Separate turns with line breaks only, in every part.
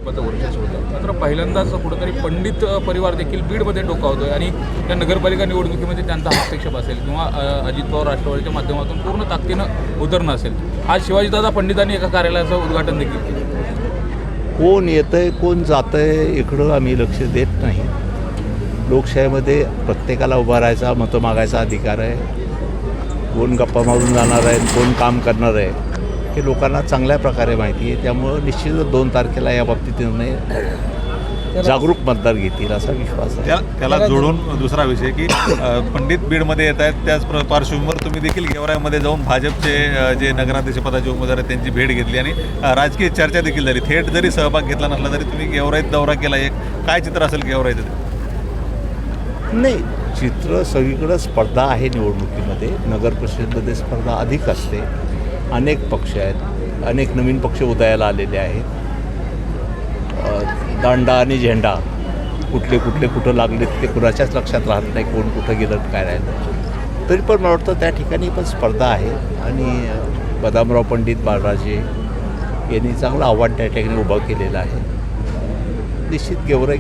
वर्चस्व होतं. मात्र पहिल्यांदाच कुठंतरी पंडित परिवार देखील बीडमध्ये डोकावतोय आणि त्या नगरपालिका निवडणुकीमध्ये त्यांचा हस्तक्षेप असेल किंवा अजित पवार राष्ट्रवादीच्या माध्यमातून पूर्ण ताकदीनं उतरणं असेल. आज शिवाजीदादा पंडितांनी एका कार्यालयाचं उद्घाटन देखील केलं.
कोण येतंय कोण जातंय इकडं आम्ही लक्ष देत नाही. लोकशाहीमध्ये प्रत्येकाला उभा राहायचा मतं मागायचा अधिकार आहे. कोण गप्पा मारून जाणार आहे कोण काम करणार आहे हे लोकांना चांगल्या प्रकारे माहिती आहे. त्यामुळं निश्चितच 2 तारखेला या बाबतीत निर्णय जागरूक मतदार घेतील असा विश्वास आहे.
त्याला जोडून दुसरा विषय की पंडित बीडमध्ये येत आहेत त्याच पार्श्वभूमीवर तुम्ही देखील गेवराईमध्ये जाऊन भाजपचे जे नगराध्यक्ष पदाचे उमेदवार आहेत त्यांची भेट घेतली आणि राजकीय चर्चा देखील झाली. थेट जरी सहभाग घेतला नसला तरी तुम्ही गेवराईत दौरा केला. एक काय चित्र असेल गेवराईचं?
नाही, चित्र सगळीकडं स्पर्धा आहे. निवडणुकीमध्ये नगर परिषदेमध्ये स्पर्धा अधिक असते. अनेक पक्ष आहेत, अनेक नवीन पक्ष उदयाला आलेले आहेत. दांडा आणि झेंडा कुठले कुठं लागलेत ते कुणाच्याच लक्षात राहत नाही कोण कुठं गेलं काय राहिलं. तरी पण मला वाटतं त्या ठिकाणी पण स्पर्धा आहे आणि बदामराव पंडित बाळराजे यांनी चांगलं आव्हान त्या ठिकाणी उभं केलेलं आहे. निश्चित गेवराई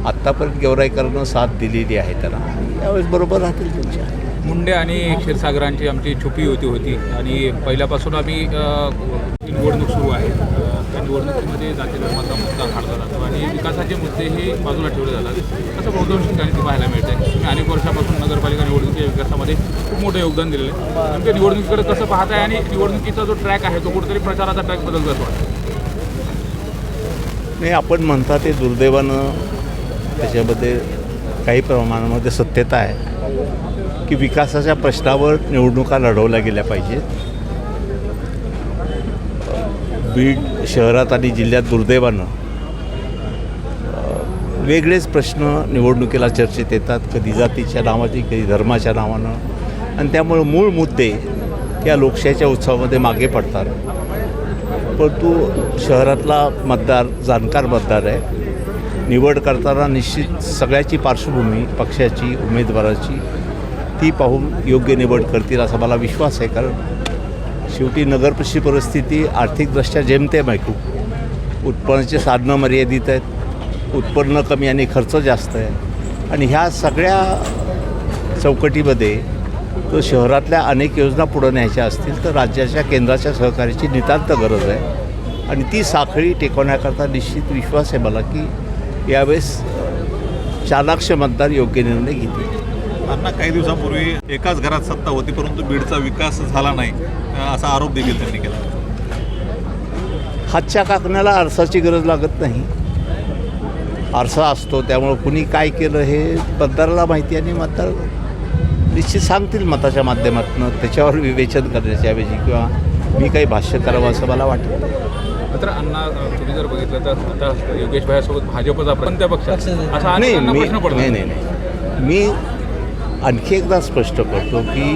आत्तापर्यंत गेवराईकरांना साथ दिलेली आहे त्यांना, यावेळेस बरोबर राहतील त्यांच्या.
मुंडे आणि क्षीरसागरांची आमची छुपी युती होती आणि पहिल्यापासून आम्ही निवडणूक सुरू आहे त्या निवडणुकीमध्ये जाती धर्माचा मुद्दा काढला जातो आणि विकासाचे मुद्दे हे बाजूला ठेवले जातात. असं बहुतांश ठिकाणी ते पाहायला मिळत आहे. तुम्ही अनेक वर्षापासून नगरपालिका निवडणुकीच्या विकासामध्ये खूप मोठं योगदान दिलेलं आहे. पण ते निवडणुकीकडे कसं पाहताय आणि निवडणुकीचा जो ट्रॅक आहे तो कुठेतरी प्रचाराचा ट्रॅक बदलतो असं वाटतं?
नाही, आपण म्हणता ते दुर्दैवानं त्याच्यामध्ये काही प्रमाणामध्ये सत्यता आहे की विकासाच्या प्रश्नावर निवडणुका लढवल्या गेल्या पाहिजेत. बीड शहरात आणि जिल्ह्यात दुर्दैवानं वेगळेच प्रश्न निवडणुकीला चर्चेत येतात, कधी जातीच्या नावाची कधी धर्माच्या नावानं, आणि त्यामुळे मूळ मुद्दे या लोकशाहीच्या उत्सवामध्ये मागे पडतात. परंतु शहरातला मतदार जाणकार मतदार आहे. निवड करताना निश्चित सगळ्याची पार्श्वभूमी पक्षाची उमेदवाराची ती पाहून योग्य निवड करतील असा मला विश्वास आहे. कारण शेवटी नगरपरिषद परिस्थिती आर्थिकदृष्ट्या जेमतेम आहे. खूप उत्पन्नाचे साधनं मर्यादित आहेत, उत्पन्न कमी आणि खर्च जास्त आहे. आणि ह्या सगळ्या चौकटीमध्ये तो शहरातल्या अनेक योजना पुढं न्यायच्या असतील तर राज्याच्या केंद्राच्या सहकार्याची नितांत गरज आहे. आणि ती साखळी टेकवण्याकरता निश्चित विश्वास आहे मला की यावेळेस चालाक्ष मतदार योग्य निर्णय घेतील.
अण्णा, काही दिवसांपूर्वी एकाच घरात सत्ता होती परंतु बीडचा विकास झाला नाही असा आरोप देखील त्यांनी केला.
हातच्या काकण्याला आरसाची गरज लागत नाही. आरसा असतो त्यामुळं कुणी काय केलं हे मतदाराला माहिती आणि मतदार निश्चित सांगतील मताच्या माध्यमातून. त्याच्यावर विवेचन करण्याच्या ऐवजी किंवा मी काही भाष्य करावं असं मला वाटतं.
मात्र अण्णा तुम्ही जर बघितलं तर आता योगेश भाईसोबत भाजपचा कोणत्या पक्षात असा प्रश्न पडतो?
नाही, मी आणखी एकदा स्पष्ट करतो की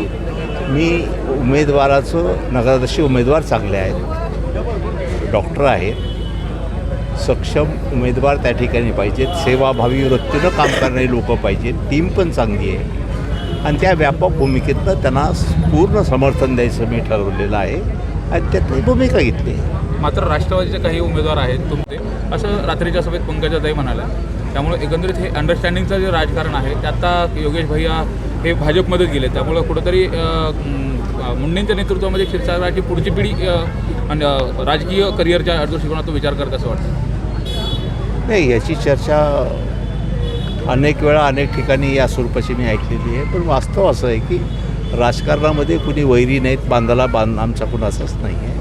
मी उमेदवाराचं नगराध्यक्ष उमेदवार चांगले आहेत, डॉक्टर आहेत, सक्षम उमेदवार त्या ठिकाणी पाहिजेत, सेवाभावी वृत्तीनं काम करणारी लोकं पाहिजेत, टीम पण चांगली आहे आणि त्या व्यापक भूमिकेतनं त्यांना पूर्ण समर्थन द्यायचं मी ठरवलेलं आहे आणि त्यातली भूमिका घेतली.
मात्र राष्ट्रवादीचे काही उमेदवार आहेत तुमचे असं रात्रीच्या सभेत पंकजाताई म्हणाल्या. त्यामुळे एकंदरीत हे अंडरस्टँडिंगचं जे राजकारण आहे ते आता योगेश भैया हे भाजपमध्ये गेले. त्यामुळं कुठंतरी मुंडेंच्या नेतृत्वामध्ये क्षीरसागराची पुढची पिढी राजकीय करिअरच्या दृष्टिकोनातून विचार करत असं वाटतं?
नाही, याची चर्चा अनेक वेळा अनेक ठिकाणी या स्वरूपाची मी ऐकलेली आहे. पण वास्तव असं आहे की राजकारणामध्ये कुणी वैरी नाहीत, बांधाला बांध आमचा कुणाचाच नाही आहे.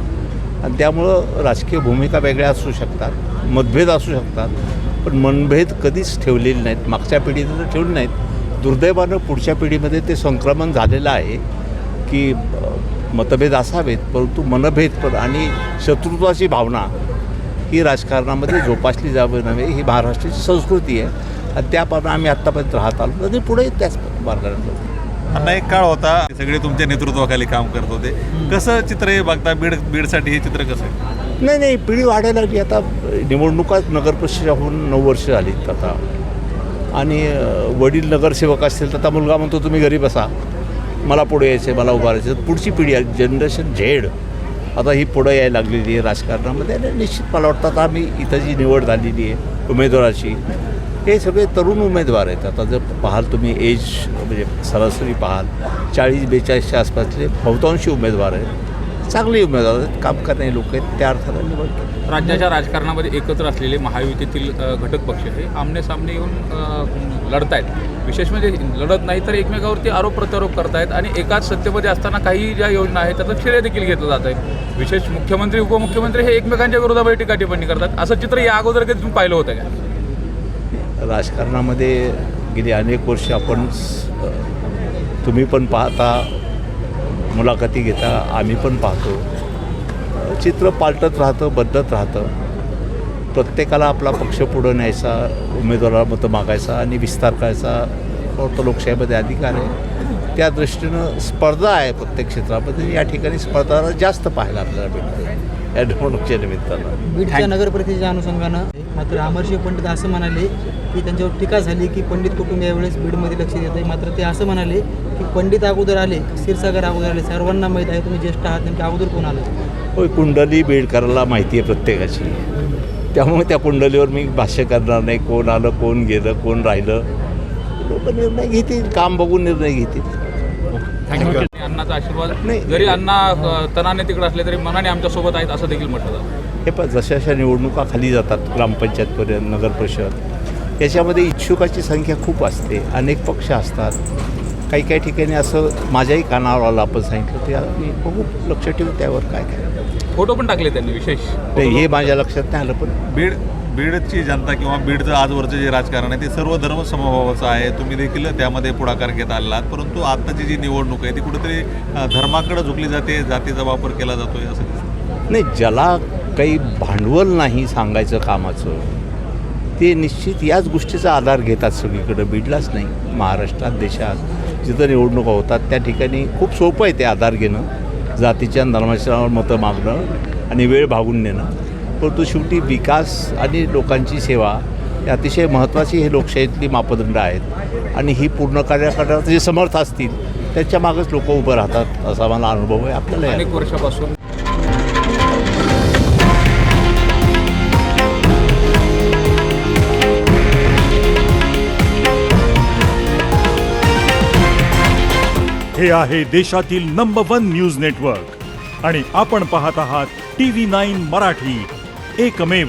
आणि त्यामुळं राजकीय भूमिका वेगळ्या असू शकतात, मतभेद असू शकतात, पण मनभेद कधीच ठेवलेले नाहीत. मागच्या पिढीनं ठेवले नाहीत. दुर्दैवानं पुढच्या पिढीमध्ये ते संक्रमण झालेलं आहे की मतभेद असावेत परंतु मनभेद पण आणि शत्रुत्वाची भावना ही राजकारणामध्ये जोपासली जावी नव्हे ही महाराष्ट्राची संस्कृती आहे आणि त्याप्रमाणे आम्ही आत्तापर्यंत राहत आलो आणि पुढे त्याच मार्गाने.
अण्णा, एक काळ होता सगळे तुमच्या नेतृत्वाखाली काम करत होते. कसं चित्र हे बघता बीडसाठी हे चित्र कसं आहे?
नाही, पिढी वाढायला लागली. आता निवडणुकाच नगरपरिषद होऊन 9 वर्ष झालीत आता आणि वडील नगरसेवक असतील तर आता मुलगा म्हणतो तुम्ही घरी बसा, मला पुढे यायचं आहे, मला उभारायचं. पुढची पिढी जनरेशन झेड आता ही पुढं यायला लागलेली आहे राजकारणामध्ये आणि निश्चित मला वाटतं आता आम्ही इथं जी निवड झालेली आहे उमेदवाराची, हे सगळे तरुण उमेदवार आहेत. आता जर पाहाल तुम्ही एज म्हणजे सरासरी पाहाल 40-42च्या आसपासले बहुतांशी उमेदवार आहेत, चांगले उमेदवार आहेत, काम करणारे लोक आहेत, त्या अर्थाला निवड केली.
राज्याच्या राजकारणामध्ये एकत्र असलेले महायुतीतील घटक पक्ष हे आमने सामने येऊन लढत आहेत. विशेष म्हणजे लढत नाही तर एकमेकावरती आरोप प्रत्यारोप करतायत आणि एकाच सत्तेमध्ये असताना काही ज्या योजना आहेत त्याचं श्रेय देखील घेतलं जात आहे. विशेष मुख्यमंत्री उपमुख्यमंत्री हे एकमेकांच्या विरोधामध्ये टीका टिप्पणी करतात. असं चित्र या अगोदर कधी तुम्ही पाहिलं होतं का?
राजकारणामध्ये गेली अनेक वर्ष आपण तुम्ही पण पाहता, मुलाखती घेता, आम्ही पण पाहतो, चित्र पालटत राहतं, बदलत राहतं. प्रत्येकाला आपला पक्ष पुढं न्यायचा, उमेदवाराला मतं मागायचा आणि विस्तार करायचा तो लोकशाहीमध्ये अधिकार आहे. त्या दृष्टीनं स्पर्धा आहे प्रत्येक क्षेत्रामध्ये. या ठिकाणी स्पर्धा जास्त पाहायला आपल्याला भेटते या निवडणुकीच्या निमित्तानं.
बीडच्या नगरपरिषदेच्या अनुषंगानं मात्र अमरसिंह पंडित असं म्हणाले की त्यांच्यावर टीका झाली की पंडित कुटुंब यावेळेस बीडमध्ये लक्ष देत आहे. मात्र ते असं म्हणाले की पंडित अगोदर आले, क्षीरसागर अगोदर आले, सर्वांना माहीत आहे तुम्ही ज्येष्ठ आहात, नेमके अगोदर कोण आलं?
होय, कुंडली बीडकरला माहिती आहे प्रत्येकाची, त्यामुळे त्या कुंडलीवर मी भाष्य करणार नाही. कोण आलं, कोण गेलं, कोण राहिलं, लोक निर्णय घेतील, काम बघून निर्णय घेतील.
थँक्यू. अण्णाचा आशीर्वाद
नाही.
जरी अण्णा तनाने तिकडे असले तरी मनाने आमच्यासोबत आहेत असं देखील म्हटलं जातं.
हे पण जशा जशा निवडणुका खाली जातात ग्रामपंचायतपर्यंत, नगरपरिषद, याच्यामध्ये इच्छुकाची संख्या खूप असते, अनेक पक्ष असतात. काही काही ठिकाणी असं माझ्याही कानावर आलं, आपण सांगितलं ते मी बघू, लक्ष ठेवू त्यावर काय काय.
फोटो पण टाकले त्यांनी विशेष.
नाही, हे माझ्या लक्षात नाही आलं. पण
बीडची जनता किंवा बीडचं आजवरचं जे राजकारण आहे ते सर्व धर्म समभावाचं आहे. तुम्ही देखील त्यामध्ये पुढाकार घेत आलात, परंतु आत्ताची जी निवडणूक आहे ती कुठेतरी धर्माकडे झुकली जाते, जातीचा वापर केला जातोय असं दिसतं.
नाही, ज्याला काही भांडवल नाही सांगायचं कामाचं, ते निश्चित याच गोष्टीचा आधार घेतात सगळीकडं. बीडलाच नाही, महाराष्ट्रात, देशात जिथं निवडणुका होतात त्या ठिकाणी खूप सोपं आहे ते आधार घेणं, जातीच्या धर्माच्या मतं मागणं आणि वेळ भागून नेणं. परंतु शेवटी विकास आणि लोकांची सेवा हे अतिशय महत्त्वाची हे लोकशाहीतली मापदंड आहेत आणि ही पूर्ण करण्याकरता जे समर्थ असतील त्याच्या मागच लोक उभं राहतात असा मला अनुभव आहे. आपल्याला
अनेक वर्षापासून
हे आहे देशातील नंबर 1 न्यूज नेटवर्क आणि आपण पाहत आहात TV9 मराठी, एकमेव.